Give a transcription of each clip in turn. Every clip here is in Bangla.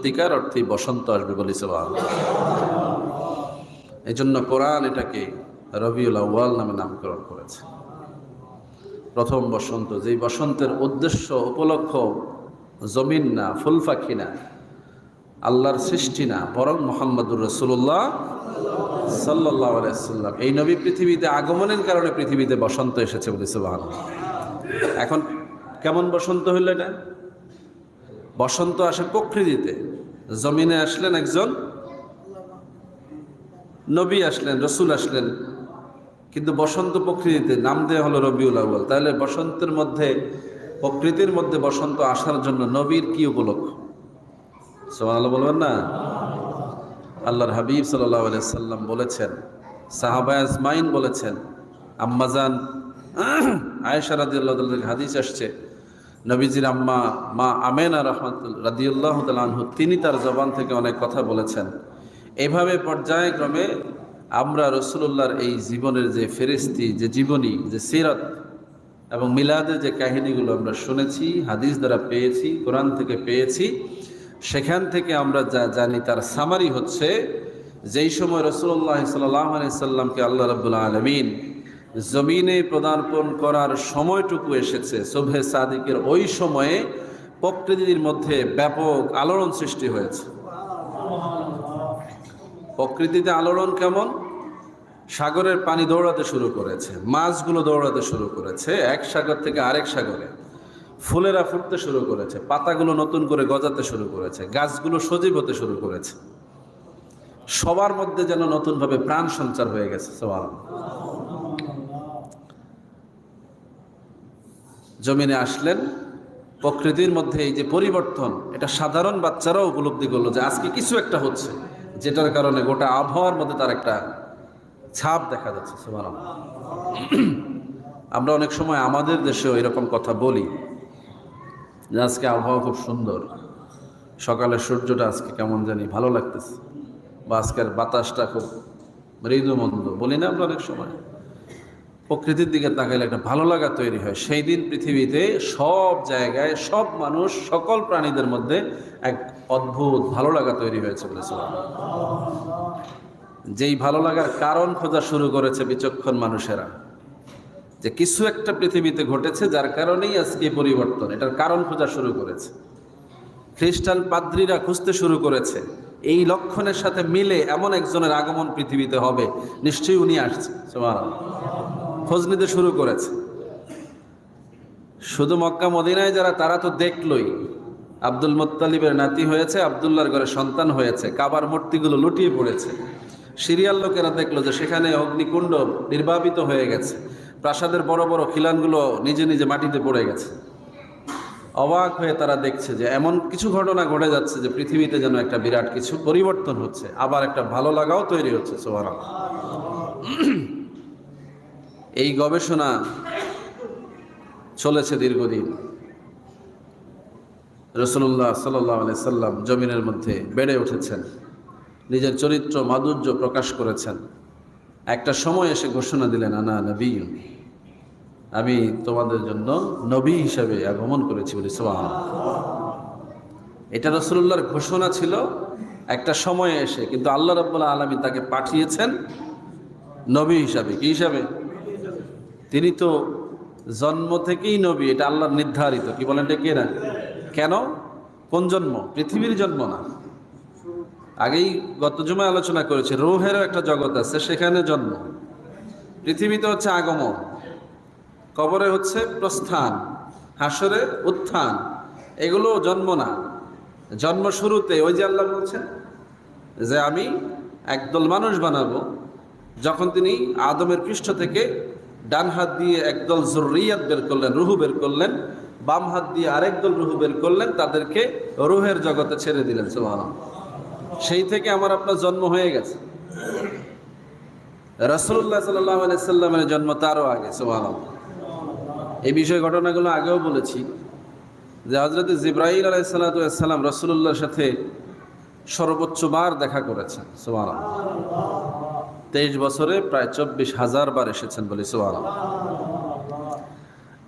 সত্যিকার অর্থে বসন্ত আসবে বলি সুবহানাল্লাহ। এই জন্য কোরআন এটাকে রবিউল আউয়াল নামে নামকরণ করেছে, প্রথম বসন্ত। যেই বসন্তের উদ্দেশ্য উপলক্ষ জমিন না, ফুল পাখি না, আল্লাহর সৃষ্টি না, বরং মুহাম্মদুর রাসূলুল্লাহ সাল্লাল্লাহু আলাইহি ওয়াসাল্লাম এই নবী পৃথিবীতে আগমনের কারণে পৃথিবীতে বসন্ত এসেছে বলে সুবহানাল্লাহ। এখন কেমন বসন্ত হইল এটা? বসন্ত আসে প্রকৃতিতে, জমিনে আসলেন একজন নবী, আসলেন রসুল আসলেন, কিন্তু বসন্ত প্রকৃতিতে, নাম দেওয়া হলো রবিউল আউয়াল। তাহলে বসন্তের মধ্যে, প্রকৃতির মধ্যে বসন্ত আসার জন্য নবীর কি উপলক্ষ? সুবহানাল্লাহ বলবেন না? আল্লাহর হাবিব সাল্লাল্লাহু আলাইহি সাল্লাম বলেছেন, সাহাবায়ে আজমাইন বলেছেন, আম্মাজান আয়েশা রাদিয়াল্লাহু তাআলা হাদিস আসছে, নবীজির আম্মা মা আমেনা রাদিয়াল্লাহু তাআলা আনহু তিনি তার জবান থেকে অনেক কথা বলেছেন। এইভাবে পর্যায়ক্রমে আমরা রাসূলুল্লাহর এই জীবনের যে ফেরেশতি, যে জীবনী, যে সিরাত এবং মিলাদের যে কাহিনীগুলো আমরা শুনেছি, হাদিস দ্বারা পেয়েছি, কোরআন থেকে পেয়েছি, সেখান থেকে আমরা যা জানি তার সামারি হচ্ছে, যেই সময় রাসূলুল্লাহ সাল্লাল্লাহু আলাইহি সাল্লামকে আল্লাহ রাব্বুল আলামিন জমিনে পদার্পণ করার সময়টুকু এসেছে, সুবহে সাদিকের ওই সময়ে প্রকৃতির মধ্যে ব্যাপক আলোড়ন সৃষ্টি হয়েছে। প্রকৃতিতে আলোড়ন কেমন? সাগরের পানি দৌড়াতে শুরু করেছে, মাছগুলো দৌড়াতে শুরু করেছে এক সাগর থেকে আরেক সাগরে, ফুলেরা ফুটতে শুরু করেছে, পাতাগুলো নতুন করে গজাতে শুরু করেছে, গাছগুলো সজীব হতে শুরু করেছে, সবার মধ্যে যেন নতুনভাবে প্রাণ সঞ্চার হয়ে গেছে। সুবহানাল্লাহ। জমিনে আসলেন, প্রকৃতির মধ্যে এই যে পরিবর্তন, এটা সাধারণ বাচ্চারাও উপলব্ধি করলো যে আজকে কিছু একটা হচ্ছে, যেটার কারণে গোটা আবহাওয়ার মধ্যে তার একটা ছাপ দেখা যাচ্ছে। সুবহানাল্লাহ। আমরা অনেক সময় আমাদের দেশেও এরকম কথা বলি যে আজকে আবহাওয়া খুব সুন্দর, সকালের সূর্যটা আজকে কেমন জানি ভালো লাগতেছে, বা আজকের বাতাসটা খুব মৃদু মন্দ, বলি না আমরা অনেক সময়? প্রকৃতির দিকে তাকাইলে একটা ভালো লাগা তৈরি হয়। সেই দিন পৃথিবীতে সব জায়গায়, সব মানুষ, সকল প্রাণীদের মধ্যে এক অদ্ভুত ভালো লাগা তৈরি হয়েছে বলেছিল। যেই ভালো লাগার কারণ খোঁজা শুরু করেছে বিচক্ষণ মানুষেরা, যে কিছু একটা পৃথিবীতে ঘটেছে যার কারণেই আজকে পরিবর্তন, এটার কারণ খোঁজা শুরু করেছে। খ্রিস্টান পাদ্রীরা খুঁজতে শুরু করেছে এই লক্ষণের সাথে মিলে এমন একজনের আগমন পৃথিবীতে হবে, নিশ্চয়ই উনি আসছে। সুবহানাল্লাহ। খোঁজ নিতে শুরু করেছে। শুধু মক্কা মদিনায় যারা, তারা তো দেখলই, আব্দুল মুত্তালিবের নাতি হয়েছে, আব্দুল্লাহর ঘরে সন্তান হয়েছে, কাবার মূর্তিগুলো লুটিয়ে পড়েছে। সিরিয়ার লোকেরা দেখলো যে সেখানে অগ্নিকুণ্ড নির্বাপিত হয়ে গেছে, প্রাসাদের বড় বড় খিলানগুলো নিজে নিজে মাটিতে পড়ে গেছে। অবাক হয়ে তারা দেখছে যে এমন কিছু ঘটনা ঘটে যাচ্ছে যে পৃথিবীতে যেন একটা বিরাট কিছু পরিবর্তন হচ্ছে, আবার একটা ভালো লাগাও তৈরি হচ্ছে। সুবহানাল্লাহ। এই গবেষণা চলেছে দীর্ঘদিন। রাসূলুল্লাহ সাল্লাল্লাহু আলাইহি সাল্লাম জমিনের মধ্যে বেড়ে উঠেছেন, নিজের চরিত্র মাধুর্য প্রকাশ করেছেন। একটা সময় এসে ঘোষণা দিলেন, আনা নবিয়্যুন, আমি তোমাদের জন্য নবী হিসাবে আগমন করেছি বলি। সুবহানাল্লাহ। এটা রাসূলুল্লাহর ঘোষণা ছিল একটা সময়ে এসে, কিন্তু আল্লাহ রাব্বুল আলামিন তাকে পাঠিয়েছেন নবী হিসাবে। কি হিসাবে? তিনি তো জন্ম থেকেই নবী, এটা আল্লাহর নির্ধারিত। কি বলেন এটা? কে না? কেন? কোন জন্ম? পৃথিবীর জন্ম না। আগেই গত জুমায় আলোচনা করেছে, রূহেরও একটা জগৎ আছে, সেখানে জন্ম। পৃথিবীতে হচ্ছে আগমন, কবরে হচ্ছে প্রস্থান, হাসরে উত্থান, এগুলো জন্ম না। জন্ম শুরুতে ওই যে আল্লাহ বলছেন যে আমি একদল মানুষ বানাবো, যখন তিনি আদমের পৃষ্ঠ থেকে ডান হাত দিয়ে একদল যুররিয়াত বের করলেন, রুহু বের করলেন, বাম হাত দিয়ে আরেকদল রুহু বের করলেন, তাদেরকে রুহের জগতে ছেড়ে দিলেন। সুবহানাল্লাহ। সেই থেকে আমার আপনার জন্ম হয়ে গেছে। রাসূলুল্লাহ সাল্লাল্লাহু আলাইহি সাল্লামের জন্ম তারও আগে। সুবহানাল্লাহ। এই বিষয় ঘটনাগুলো আগেও বলেছি যে হযরত জিবরাইল আলাইহিস সালাতু ওয়াস সালাম রাসূলুল্লাহর সাথে সর্বোচ্চ বার দেখা করেছেন। সুবহানাল্লাহ। 23 বছরে প্রায় 24,000 বার এসেছেন বলে। সুবহানাল্লাহ।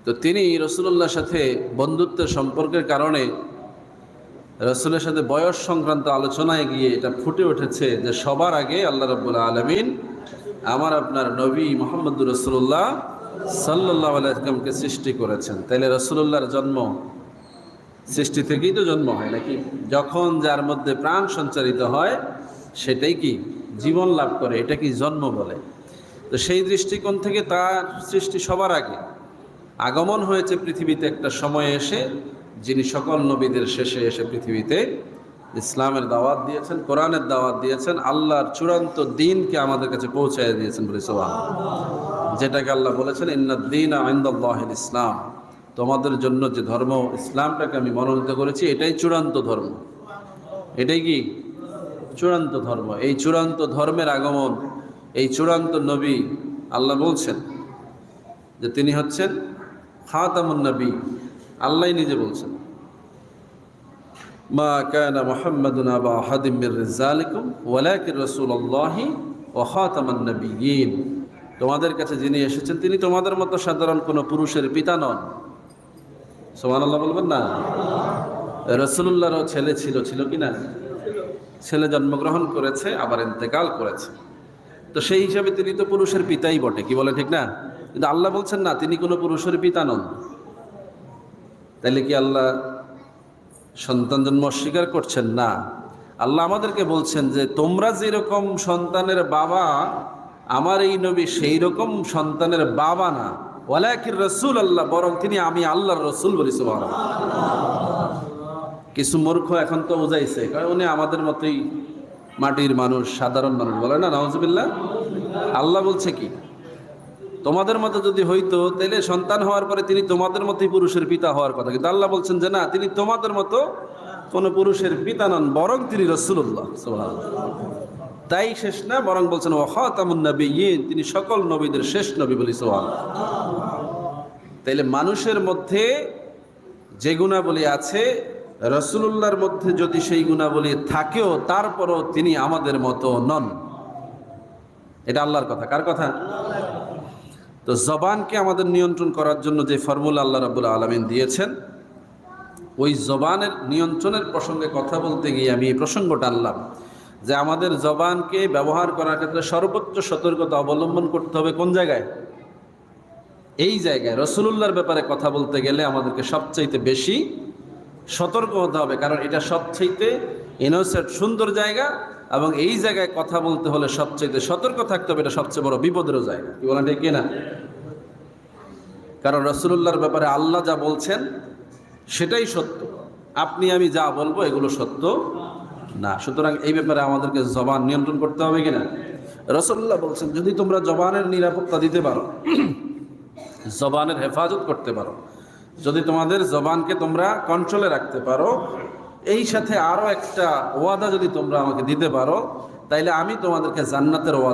তো তিনি রাসূলুল্লাহর সাথে বন্ধুত্বের সম্পর্কের কারণে রাসূলের সাথে বয়স সংক্রান্ত আলোচনায় গিয়ে এটা ফুটে উঠেছে যে সবার আগে আল্লাহ রাব্বুল আলামিন আমার আপনার নবী মুহাম্মদুর রাসূলুল্লাহ সাল্লাল্লাহু আলাইহি ওয়াসাল্লামকে সৃষ্টি করেছেন। তাইলে রাসূলুল্লাহর জন্ম সৃষ্টি থেকেই তো জন্ম হয় নাকি? যখন যার মধ্যে প্রাণ সঞ্চারিত হয় সেটাই কি জীবন লাভ করে, এটা কি জন্ম বলে? তো সেই দৃষ্টিকোণ থেকে তার সৃষ্টি সবার আগে। আগমন হয়েছে পৃথিবীতে একটা সময় এসে, যিনি সকল নবীদের শেষে এসে পৃথিবীতে ইসলামের দাওয়াত দিয়েছেন, কোরআনের দাওয়াত দিয়েছেন, আল্লাহর চূড়ান্ত দ্বীনকে আমাদের কাছে পৌঁছায় দিয়েছেন বলে সুবহানাল্লাহ। যেটাকে আল্লাহ বলেছেন ইন্নাদ-দীনা ইনদাল্লাহিল ইসলাম, তোমাদের জন্য যে ধর্ম ইসলামটাকে আমি মনোনীত করেছি এটাই চূড়ান্ত ধর্ম। এটাই কি চূড়ান্ত ধর্ম। এই চূড়ান্ত ধর্মের আগমন, এই চূড়ান্ত নবী, আল্লাহ বলছেন যে তিনি হচ্ছেন খাতামুন নবী। আল্লাহ নিজে বলছেন মা কানা মুহাম্মাদুন আবা আহাদিম মির রিজালিকুম ওয়ালাকিন রাসূলুল্লাহি ওয়া খাতামান নবিয়্যিন, তোমাদের কাছে যিনি এসেছেন তিনি তোমাদের মতো সাধারণ কোনো পুরুষের পিতা নন। সুবহানাল্লাহ বলবেন না? রাসূলুল্লাহরও ছেলে ছিল কি না? ছেলে জন্মগ্রহণ করেছে, আবার ইন্তেকাল করেছে। তো সেই হিসাবে তিনি তো পুরুষের পিতাই বটে, কি বলে ঠিক না? কিন্তু আল্লাহ বলছেন না, তিনি কোনো পুরুষের পিতা নন। তাইলে কি আল্লাহ সন্তান জন্ম অস্বীকার করছেন? না, আল্লাহ আমাদেরকে বলছেন যে তোমরা যেরকম সন্তানের বাবা, আমার এই নবী সেই রকম সন্তানের বাবা না, ওয়ালাকিন রাসূল আল্লাহ, বরং তিনি আমি আল্লাহর রাসূল বলি। সুবহানাল্লাহ। কিছু মূর্খ এখন তো বুঝাইছে, কারণ উনি আমাদের মতোই মাটির মানুষ, সাধারণ মানুষ, বলে না, নাউজুবিল্লাহ। আল্লাহ বলছে কি, তোমাদের মতো যদি হইতো তাহলে সন্তান হওয়ার পরে তিনি তোমাদের মতোই পুরুষের পিতা হওয়ার কথা, কিন্তু আল্লাহ বলছেন যে না, তিনি তোমাদের মতো কোনো পুরুষের পিতা নন, বরং তিনি রাসূলুল্লাহ। সুবহানাল্লাহ। তাই শেষ না, বরং বলছেন ওয়া খাতামুন নবিয়্যিন, তিনি সকল নবীদের শেষ নবী বলি। সুবহানাল্লাহ। তাইলে মানুষের মধ্যে যে গুণাবলী আছে, রাসূলুল্লাহর মধ্যে যদি সেই গুণাবলী থাকেও তারপরও তিনি আমাদের মতো নন। এটা আল্লাহর কথা। কার কথা? তো জবানকে আমাদের নিয়ন্ত্রণ করার জন্য যে ফর্মুলা আল্লাহ রাব্বুল আলামিন দিয়েছেন, ওই জবানের নিয়ন্ত্রণের প্রসঙ্গে কথা বলতে গিয়ে আমি এই প্রসঙ্গটা আনলাম যে আমাদের জবানকে ব্যবহার করার ক্ষেত্রে সর্বোচ্চ সতর্কতা অবলম্বন করতে হবে কোন জায়গায়? এই জায়গায় রাসূলুল্লাহর ব্যাপারে কথা বলতে গেলে আমাদেরকে সবচাইতে বেশি সতর্ক হতে হবে, কারণ এটা সবচাইতে ইনোসেন্ট সুন্দর জায়গা, এবং এই জায়গায় কথা বলতে হলে সবচাইতে সতর্ক থাকতে হবে। এটা সবচেয়ে বড় বিপদেরও জায়গা, কি বলেন ঠিক কিনা? কারণ রাসূলুল্লাহর ব্যাপারে আল্লাহ যা বলছেন সেটাই সত্য, আপনি আমি যা বলবো এগুলো সত্য না। সুতরাং এই ব্যাপারে আমাদেরকে জবান নিয়ন্ত্রণ করতে হবে কিনা? রাসূলুল্লাহ বলছেন যদি তোমরা জবানের নিরাপত্তা দিতে পারো, জবানের হেফাজত করতে পারো, যদি তোমাদের জবানকে তোমরা কন্ট্রোলে রাখতে পারো, এই সাথে আরো একটা ওয়াদা যদি তোমরা আমাকে দিতে পারো, তাইলে আমি তোমাদেরকে জান্নাতের ওয়াদা